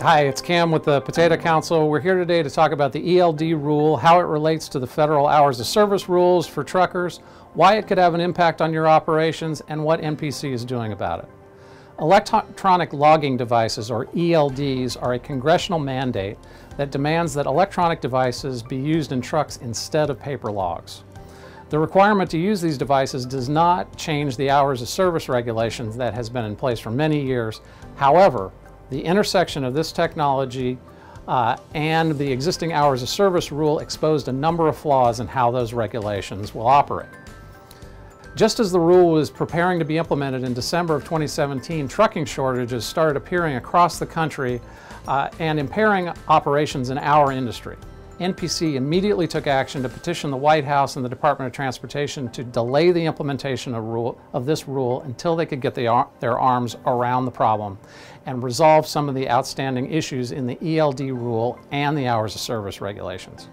Hi, it's Cam with the Potato Council. We're here today to talk about the ELD rule, how it relates to the federal hours of service rules for truckers, why it could have an impact on your operations, and what NPC is doing about it. Electronic logging devices, or ELDs, are a congressional mandate that demands that electronic devices be used in trucks instead of paper logs. The requirement to use these devices does not change the hours of service regulations that has been in place for many years. However, the intersection of this technology and the existing hours of service rule exposed a number of flaws in how those regulations will operate. Just as the rule was preparing to be implemented in December of 2017, trucking shortages started appearing across the country and impairing operations in our industry. NPC immediately took action to petition the White House and the Department of Transportation to delay the implementation of this rule until they could get their arms around the problem and resolve some of the outstanding issues in the ELD rule and the hours of service regulations.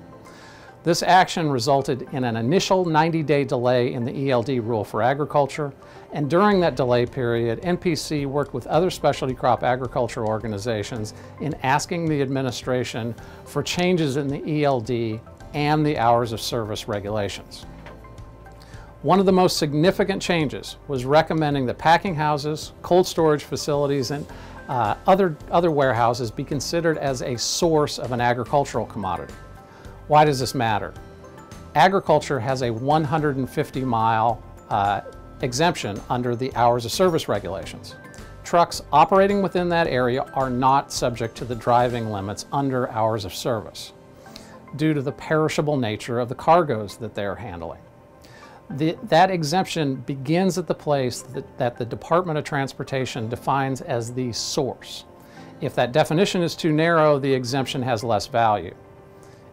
This action resulted in an initial 90-day delay in the ELD rule for agriculture, and during that delay period, NPC worked with other specialty crop agriculture organizations in asking the administration for changes in the ELD and the hours of service regulations. One of the most significant changes was recommending that packing houses, cold storage facilities, and other warehouses be considered as a source of an agricultural commodity. Why does this matter? Agriculture has a 150-mile exemption under the hours of service regulations. Trucks operating within that area are not subject to the driving limits under hours of service due to the perishable nature of the cargoes that they're handling. That exemption begins at the place that the Department of Transportation defines as the source. If that definition is too narrow, the exemption has less value.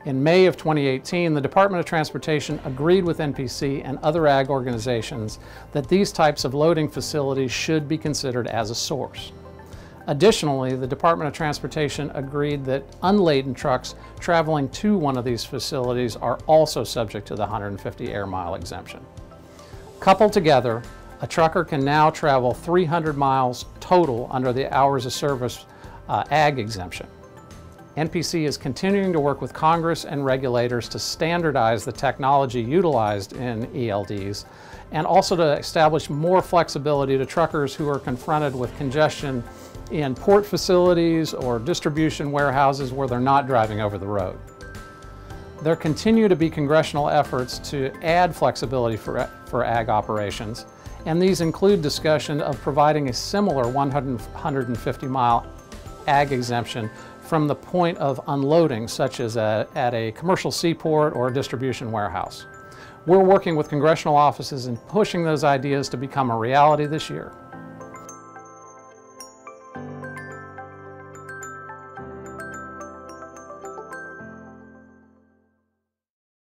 In May of 2018, the Department of Transportation agreed with NPC and other ag organizations that these types of loading facilities should be considered as a source. Additionally, the Department of Transportation agreed that unladen trucks traveling to one of these facilities are also subject to the 150 air mile exemption. Coupled together, a trucker can now travel 300 miles total under the hours of service ag exemption. NPC is continuing to work with Congress and regulators to standardize the technology utilized in ELDs and also to establish more flexibility to truckers who are confronted with congestion in port facilities or distribution warehouses where they're not driving over the road. There continue to be congressional efforts to add flexibility for ag operations, and these include discussion of providing a similar 150-mile ag exemption from the point of unloading, such as at a commercial seaport or a distribution warehouse. We're working with congressional offices and pushing those ideas to become a reality this year.